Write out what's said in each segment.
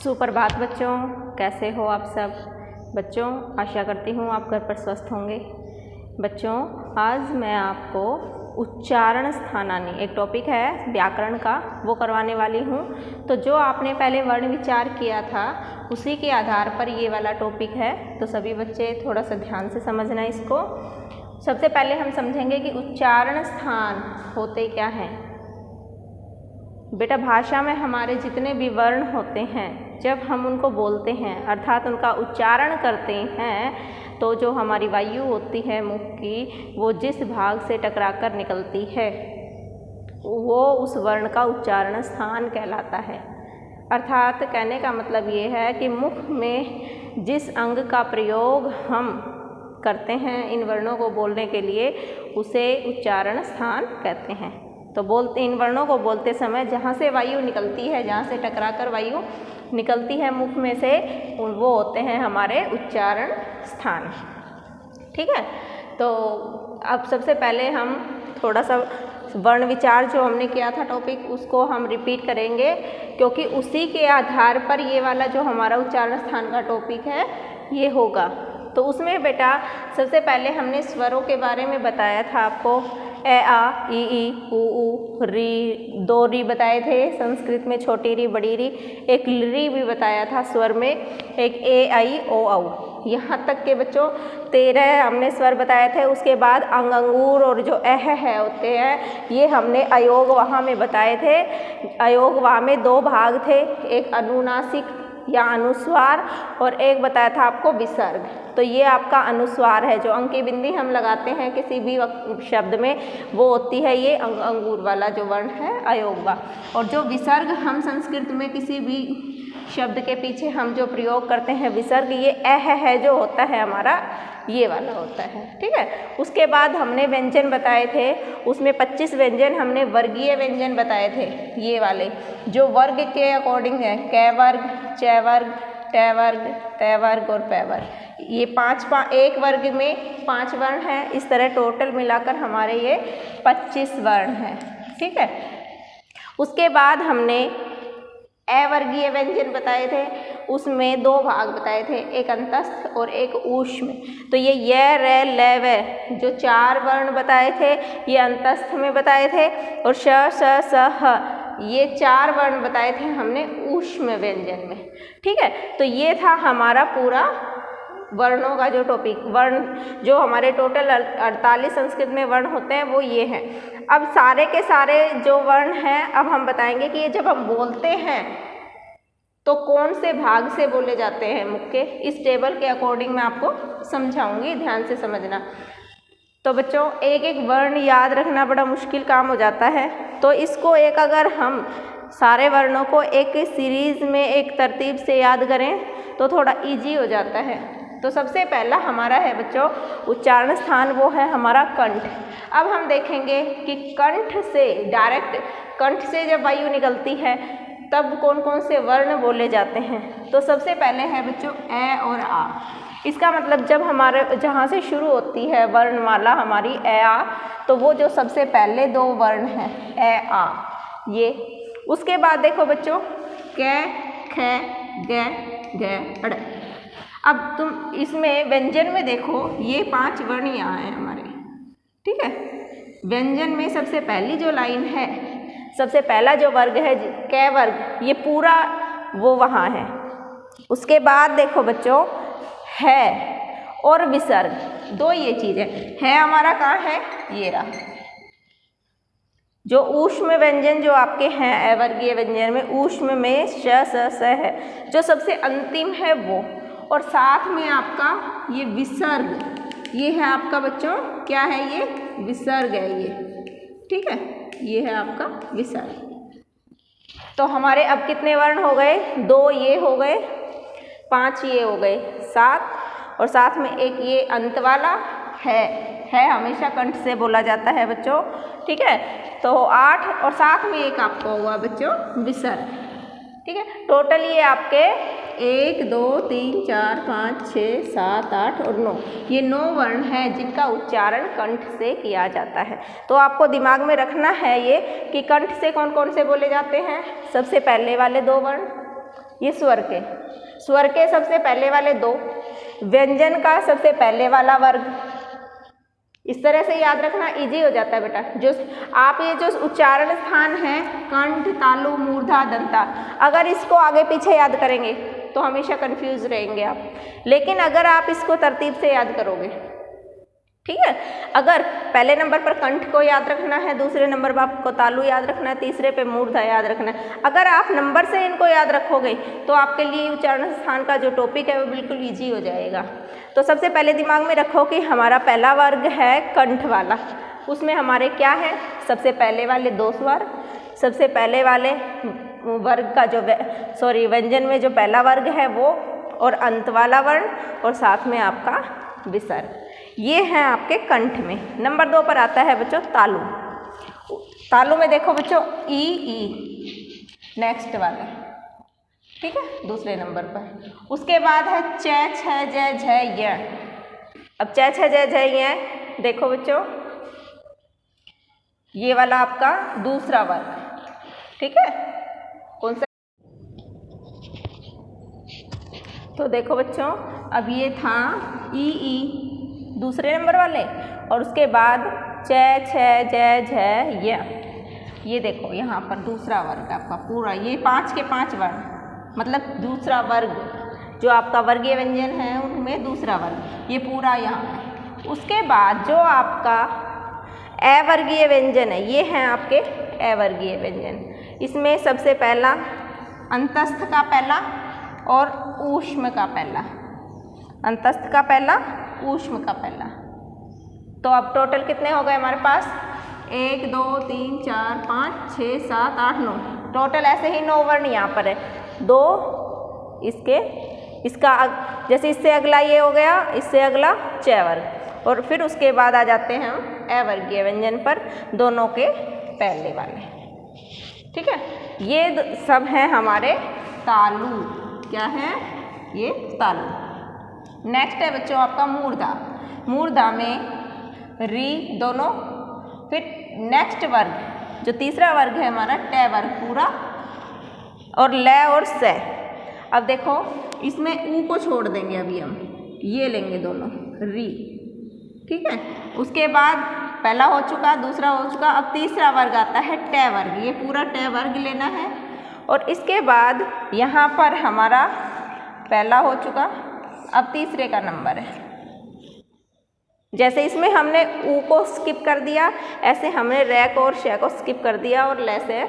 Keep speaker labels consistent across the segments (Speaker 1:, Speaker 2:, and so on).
Speaker 1: सुप्रभात बच्चों, कैसे हो आप सब बच्चों। आशा करती हूँ आप घर पर स्वस्थ होंगे। बच्चों, आज मैं आपको उच्चारण स्थानानी एक टॉपिक है व्याकरण का, वो करवाने वाली हूँ। तो जो आपने पहले वर्ण विचार किया था उसी के आधार पर ये वाला टॉपिक है। तो सभी बच्चे थोड़ा सा ध्यान से समझना इसको। सबसे पहले हम समझेंगे कि उच्चारण स्थान होते क्या हैं। बेटा, भाषा में हमारे जितने भी वर्ण होते हैं, जब हम उनको बोलते हैं अर्थात उनका उच्चारण करते हैं, तो जो हमारी वायु होती है मुख की, वो जिस भाग से टकराकर निकलती है वो उस वर्ण का उच्चारण स्थान कहलाता है। अर्थात कहने का मतलब ये है कि मुख में जिस अंग का प्रयोग हम करते हैं इन वर्णों को बोलने के लिए, उसे उच्चारण स्थान कहते हैं। तो इन वर्णों को बोलते समय जहाँ से वायु निकलती है, जहाँ से टकराकर वायु निकलती है मुख में से, वो होते हैं हमारे उच्चारण स्थान। ठीक है। तो अब सबसे पहले हम थोड़ा सा वर्ण विचार जो हमने किया था टॉपिक, उसको हम रिपीट करेंगे, क्योंकि उसी के आधार पर ये वाला जो हमारा उच्चारण स्थान का टॉपिक है ये होगा। तो उसमें बेटा सबसे पहले हमने स्वरों के बारे में बताया था आपको। ए आ ई ई उ ऊ री, 2 री बताए थे संस्कृत में, छोटी री बड़ी री, एक री भी बताया था स्वर में, एक ए आई ओ औ। यहाँ तक के बच्चों 13 हमने स्वर बताए थे। उसके बाद अंग अंगूर और जो एह है होते हैं, ये हमने अयोग वहाँ में बताए थे। अयोग वहाँ में 2 भाग थे, एक अनुनासिक या अनुस्वार और एक बताया था आपको विसर्ग। तो ये आपका अनुस्वार है, जो अंक की बिंदी हम लगाते हैं किसी भी शब्द में, वो होती है ये अंगूर वाला जो वर्ण है अयोगवा। और जो विसर्ग हम संस्कृत में किसी भी शब्द के पीछे हम जो प्रयोग करते हैं विसर्ग, ये एह है जो होता है हमारा, ये वाला होता है। ठीक है। उसके बाद हमने व्यंजन बताए थे, उसमें 25 व्यंजन हमने वर्गीय व्यंजन बताए थे, ये वाले जो वर्ग के अकॉर्डिंग है, कै वर्ग, च वर्ग, ट वर्ग, त वर्ग और पै वर्ग। ये एक वर्ग में 5 वर्ण हैं। इस तरह टोटल मिलाकर हमारे ये 25 वर्ण हैं। ठीक है। उसके बाद हमने अवर्गीय व्यंजन बताए थे, उसमें 2 भाग बताए थे, एक अंतस्थ और एक ऊष्म। तो ये य र ल व जो 4 वर्ण बताए थे ये अंतस्थ में बताए थे, और श स स ह ये 4 वर्ण बताए थे हमने ऊष्म व्यंजन में। ठीक है। तो ये था हमारा पूरा वर्णों का जो टॉपिक। वर्ण जो हमारे टोटल 48 संस्कृत में वर्ण होते हैं वो ये हैं। अब सारे के सारे जो वर्ण हैं, अब हम बताएंगे कि ये जब हम बोलते हैं तो कौन से भाग से बोले जाते हैं मुख के। इस टेबल के अकॉर्डिंग मैं आपको समझाऊंगी, ध्यान से समझना। तो बच्चों, एक एक वर्ण याद रखना बड़ा मुश्किल काम हो जाता है। तो इसको एक अगर हम सारे वर्णों को एक सीरीज में एक तरतीब से याद करें तो थोड़ा इजी हो जाता है। तो सबसे पहला हमारा है बच्चों उच्चारण स्थान, वो है हमारा कंठ। अब हम देखेंगे कि कंठ से डायरेक्ट, कंठ से जब वायु निकलती है तब कौन कौन से वर्ण बोले जाते हैं। तो सबसे पहले है बच्चों ए और आ। इसका मतलब जब हमारे जहाँ से शुरू होती है वर्णमाला हमारी ए आ, तो वो जो सबसे पहले 2 वर्ण हैं ए आ ये। उसके बाद देखो बच्चों कै, ख, ग, घ, ड़। अब तुम इसमें व्यंजन में देखो, ये 5 वर्ण यहाँ हैं हमारे। ठीक है। व्यंजन में सबसे पहली जो लाइन है, सबसे पहला जो वर्ग है कै वर्ग, ये पूरा वो वहाँ है। उसके बाद देखो बच्चों है और विसर्ग, 2 ये चीज़ें है हमारा कहाँ है, ये रहा। जो ऊष्म व्यंजन जो आपके हैं अवर्गीय व्यंजन में, ऊष्म में श स स है जो सबसे अंतिम है वो, और साथ में आपका ये विसर्ग, ये है आपका बच्चों क्या है, ये विसर्ग है ये। ठीक है। ये है आपका विसर्ग। तो हमारे अब कितने वर्ण हो गए, 2 ये हो गए, 5 ये हो गए, 7, और साथ में एक ये अंत वाला है हमेशा कंठ से बोला जाता है बच्चों। ठीक है। तो 8, और साथ में एक आपको हुआ बच्चों विसर्ग। ठीक है। टोटल ये आपके 1 2 3 4 5 6 7 8 और 9, ये 9 वर्ण हैं जिनका उच्चारण कंठ से किया जाता है। तो आपको दिमाग में रखना है ये कि कंठ से कौन कौन से बोले जाते हैं। सबसे पहले वाले 2 वर्ण ये स्वर के सबसे पहले वाले दो, व्यंजन का सबसे पहले वाला वर्ग। इस तरह से याद रखना, इजी हो जाता है बेटा। जो आप ये जो उच्चारण स्थान है कंठ, तालु, मूर्धा, दंता, अगर इसको आगे पीछे याद करेंगे तो हमेशा कंफ्यूज रहेंगे आप। लेकिन अगर आप इसको तरतीब से याद करोगे, ठीक है, अगर पहले नंबर पर कंठ को याद रखना है, दूसरे नंबर पर आपको तालु याद रखना है, तीसरे पे मूर्धा याद रखना है, अगर आप नंबर से इनको याद रखोगे तो आपके लिए उच्चारण स्थान का जो टॉपिक है वो बिल्कुल ईजी हो जाएगा। तो सबसे पहले दिमाग में रखो कि हमारा पहला वर्ग है कंठ वाला, उसमें हमारे क्या है, सबसे पहले वाले दो स्वर, सबसे पहले वाले वर्ग का जो व्यंजन में जो पहला वर्ग है वो, और अंत वाला वर्ण, और साथ में आपका विसर्ग। ये है आपके कंठ में। नंबर 2 पर आता है बच्चों तालु। तालु में देखो बच्चों ई नेक्स्ट वाले, ठीक है, दूसरे नंबर पर। उसके बाद है च, छ, ज, झ, य। अब च, छ, ज, झ, य देखो बच्चों, ये वाला आपका दूसरा वर्ग, ठीक है, कौन सा? तो देखो बच्चों, अब ये था ई दूसरे नंबर वाले, और उसके बाद च, छ, ज, झ, य। ये देखो यहाँ पर दूसरा वर्ग आपका पूरा, ये 5 के 5 वर्ण, मतलब दूसरा वर्ग जो आपका वर्गीय व्यंजन है उनमें दूसरा वर्ग, ये पूरा यहाँ है। उसके बाद जो आपका अवर्गीय व्यंजन है, ये हैं आपके अवर्गीय व्यंजन। इसमें सबसे पहला अंतस्थ का पहला और ऊष्म का पहला, अंतस्थ का पहला, ऊष्म का पहला। तो अब टोटल कितने हो गए हमारे पास? 1 2 3 4 5 6 7 8 9, टोटल ऐसे ही 9 वर्ण यहाँ पर है। 2 इसका जैसे इससे अगला ये हो गया, इससे अगला च वर्ग, और फिर उसके बाद आ जाते हैं हम अवर्गीय व्यंजन पर, दोनों के पहले वाले, ठीक है। ये सब हैं हमारे तालु। क्या है ये? तालु। नेक्स्ट है बच्चों आपका मूर्धा। मूर्धा में री दोनों, फिर नेक्स्ट वर्ग जो तीसरा वर्ग है हमारा ट वर्ग पूरा, और ल और स। अब देखो इसमें ऊ को छोड़ देंगे, अभी हम ये लेंगे दोनों री, ठीक है। उसके बाद पहला हो चुका, दूसरा हो चुका, अब तीसरा वर्ग आता है ट वर्ग, ये पूरा ट वर्ग लेना है। और इसके बाद यहाँ पर हमारा पहला हो चुका, अब तीसरे का नंबर है। जैसे इसमें हमने ऊ को स्किप कर दिया, ऐसे हमने रे को और श को स्किप कर दिया और ल से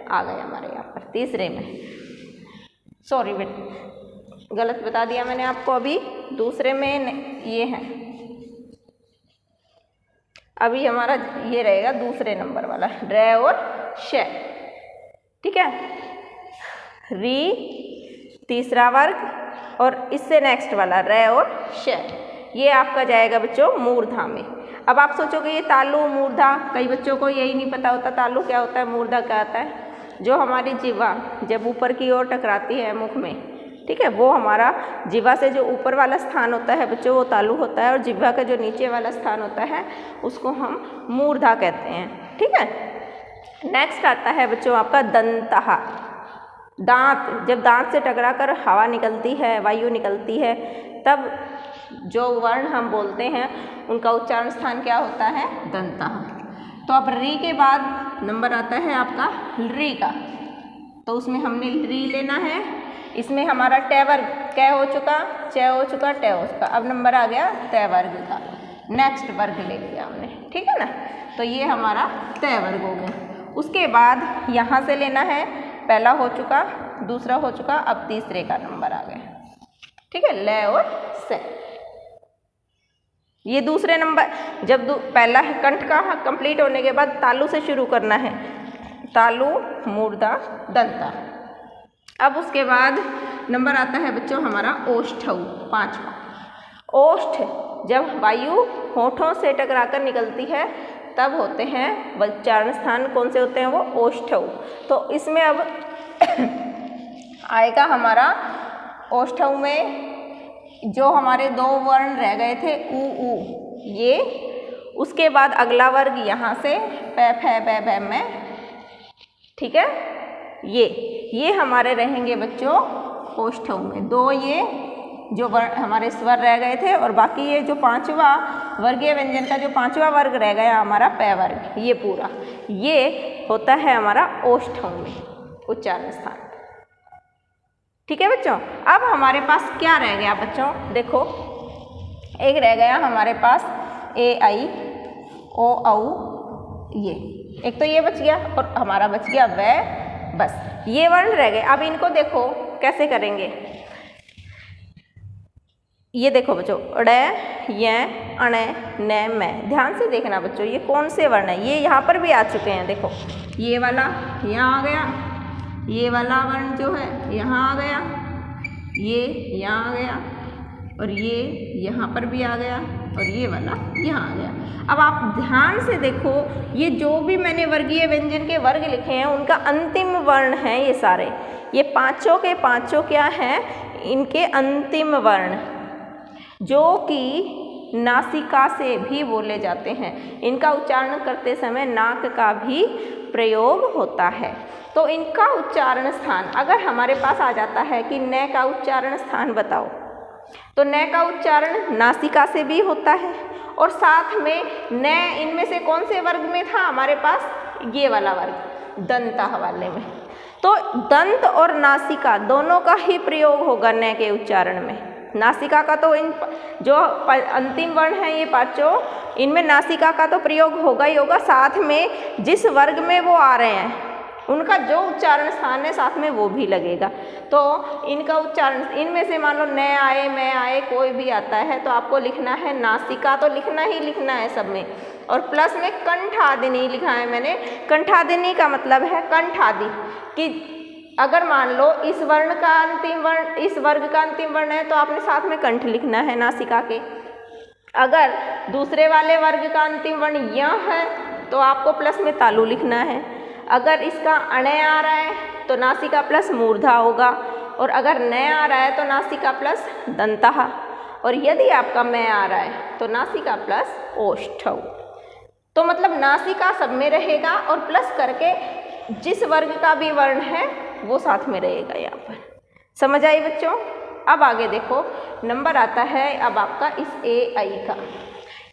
Speaker 1: आ गए हमारे यहाँ पर तीसरे में। सॉरी बेटा, गलत बता दिया मैंने आपको। अभी दूसरे में ये है, अभी हमारा ये रहेगा दूसरे नंबर वाला रे और श, ठीक है। री तीसरा वर्ग, और इससे नेक्स्ट वाला रे और श, ये आपका जाएगा बच्चों मूर्धा में। अब आप सोचोगे ये तालु मूर्धा, कई बच्चों को यही नहीं पता होता तालु क्या होता है, मूर्धा क्या होता है। जो हमारी जिह्वा जब ऊपर की ओर टकराती है मुख में, ठीक है, वो हमारा जिह्वा से जो ऊपर वाला स्थान होता है बच्चों वो तालु होता है, और जिह्वा का जो नीचे वाला स्थान होता है उसको हम मूर्धा कहते हैं, ठीक है। नेक्स्ट आता है बच्चों आपका दंतः। दांत, जब दांत से टकरा कर हवा निकलती है, वायु निकलती है, तब जो वर्ण हम बोलते हैं उनका उच्चारण स्थान क्या होता है? दंतः। तो अब री के बाद नंबर आता है आपका री का, तो उसमें हमने री लेना है। इसमें हमारा ट वर्ग कै हो चुका, च हो चुका, ट हो चुका, अब नंबर आ गया त वर्ग का, नेक्स्ट वर्ग ले लिया हमने, ठीक है ना। तो ये हमारा त वर्ग हो गया। उसके बाद यहाँ से लेना है, पहला हो चुका, दूसरा हो चुका, अब तीसरे का नंबर आ गया, ठीक है, ल और स। ये दूसरे नंबर, जब पहला कंठ का कंप्लीट होने के बाद तालु से शुरू करना है, तालु मूर्धा दंता। अब उसके बाद नंबर आता है बच्चों हमारा ओष्ठौ, 5वां। ओष्ठ, जब वायु होठों से टकराकर निकलती है तब होते हैं उच्चारण स्थान, कौन से होते हैं वो? ओष्ठौ। तो इसमें अब आएगा हमारा ओष्ठौ में जो हमारे 2 वर्ण रह गए थे ऊ, ये, उसके बाद अगला वर्ग यहाँ से प फ ब भ में, ठीक है। ये हमारे रहेंगे बच्चों ओष्ठौ में। दो ये जो हमारे स्वर रह गए थे और बाकी ये जो पांचवा वर्गीय व्यंजन का जो पांचवा वर्ग रह गया हमारा पै वर्ग, ये पूरा ये होता है हमारा ओष्ठौ में उच्चारण स्थान। ठीक है बच्चों। अब हमारे पास क्या रह गया बच्चों, देखो एक रह गया हमारे पास ए आई ओ औ ये, एक तो ये बच गया और हमारा बच गया वै, बस ये वर्ण रह गए। अब इनको देखो कैसे करेंगे, ये देखो बच्चों ड़ य अण न मै, ध्यान से देखना बच्चों ये कौन से वर्ण है, ये यहाँ पर भी आ चुके हैं। देखो ये वाला यहाँ आ गया, ये वाला वर्ण जो है यहाँ आ गया, ये यहाँ आ गया और ये यहाँ पर भी आ गया और ये वाला यहाँ आ गया। अब आप ध्यान से देखो ये जो भी मैंने वर्गीय व्यंजन के वर्ग लिखे हैं उनका अंतिम वर्ण है ये सारे, ये पांचों के पांचों क्या हैं, इनके अंतिम वर्ण जो कि नासिका से भी बोले जाते हैं। इनका उच्चारण करते समय नाक का भी प्रयोग होता है। तो इनका उच्चारण स्थान अगर हमारे पास आ जाता है कि न का उच्चारण स्थान बताओ, तो न का उच्चारण नासिका से भी होता है और साथ में न इनमें से कौन से वर्ग में था हमारे पास, ये वाला वर्ग दंता वाले में। तो दंत और नासिका दोनों का ही प्रयोग होगा न के उच्चारण में। नासिका का तो इन जो अंतिम वर्ण हैं ये पांचों, इनमें नासिका का तो प्रयोग होगा ही होगा, साथ में जिस वर्ग में वो आ रहे हैं उनका जो उच्चारण स्थान है साथ में वो भी लगेगा। तो इनका उच्चारण इनमें से मान लो न आए मैं आए कोई भी आता है तो आपको लिखना है नासिका, तो लिखना ही लिखना है सब में, और प्लस में कंठादिनी लिखा है मैंने। कंठादिनी का मतलब है कंठादि, कि अगर मान लो इस वर्ण का अंतिम वर्ण इस वर्ग का अंतिम वर्ण है तो आपने साथ में कंठ लिखना है नासिका के। अगर दूसरे वाले वर्ग का अंतिम वर्ण य है तो आपको प्लस में तालु लिखना है। अगर इसका अणय आ रहा है तो नासिका प्लस मूर्धा होगा, और अगर न आ रहा है तो नासिका प्लस दंतः, और यदि आपका मैं आ रहा है तो नासिका प्लस ओष्ठौ। तो मतलब नासिका सब में रहेगा और प्लस करके जिस वर्ग का भी वर्ण है वो साथ में रहेगा यहाँ पर। समझ आई बच्चों। अब आगे देखो नंबर आता है अब आपका इस ए आई का।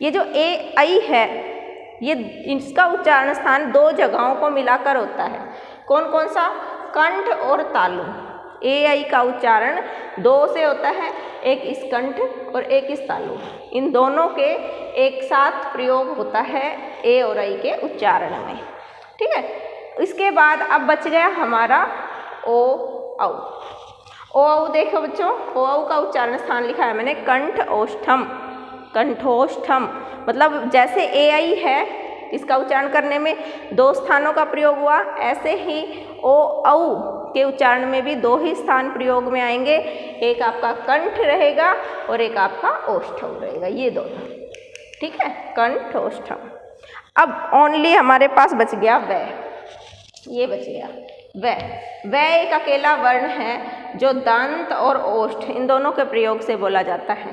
Speaker 1: ये जो ए आई है ये इसका उच्चारण स्थान दो जगहों को मिलाकर होता है। कौन कौन सा, कंठ और तालु। ए आई का उच्चारण दो से होता है, एक इस कंठ और एक इस तालु, इन दोनों के एक साथ प्रयोग होता है ए और आई के उच्चारण में। ठीक है। इसके बाद अब बच गया हमारा ओ औ। ओ औ देखो बच्चों, ओ औ का उच्चारण स्थान लिखा है मैंने कंठ ओष्ठम, कंठोष्ठम। मतलब जैसे ए आई है इसका उच्चारण करने में दो स्थानों का प्रयोग हुआ, ऐसे ही ओ औ के उच्चारण में भी दो ही स्थान प्रयोग में आएंगे, एक आपका कंठ रहेगा और एक आपका ओष्ठम रहेगा, ये दोनों। ठीक है, कंठ ओष्ठम। अब ओनली हमारे पास बच गया वै, ये बच गया वै। वै एक अकेला वर्ण है जो दंत और ओष्ठ इन दोनों के प्रयोग से बोला जाता है।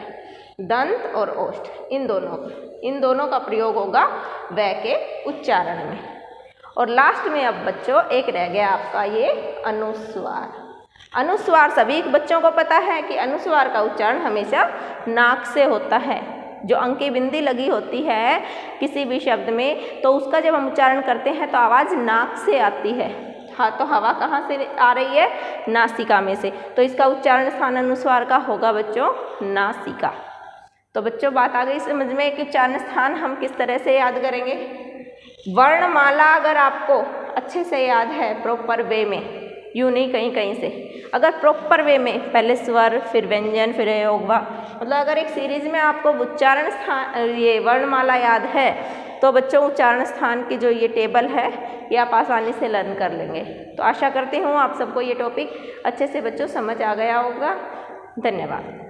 Speaker 1: दंत और ओष्ठ इन दोनों का प्रयोग होगा वै के उच्चारण में। और लास्ट में अब बच्चों एक रह गया आपका ये अनुस्वार। अनुस्वार सभी बच्चों को पता है कि अनुस्वार का उच्चारण हमेशा नाक से होता है। जो अंकी बिंदी लगी होती है किसी भी शब्द में तो उसका जब हम उच्चारण करते हैं तो आवाज़ नाक से आती है। हाँ, तो हवा कहाँ से आ रही है, नासिका में से, तो इसका उच्चारण स्थान अनुस्वार का होगा बच्चों नासिका। तो बच्चों बात आ गई समझ में कि उच्चारण स्थान हम किस तरह से याद करेंगे। वर्णमाला अगर आपको अच्छे से याद है प्रॉपर वे में, यूँ नहीं कहीं कहीं से, अगर प्रॉपर वे में पहले स्वर फिर व्यंजन फिर योगवा, मतलब अगर एक सीरीज में आपको उच्चारण स्थान ये वर्णमाला याद है तो बच्चों उच्चारण स्थान की जो ये टेबल है ये आप आसानी से लर्न कर लेंगे। तो आशा करती हूँ आप सबको ये टॉपिक अच्छे से बच्चों समझ आ गया होगा। धन्यवाद।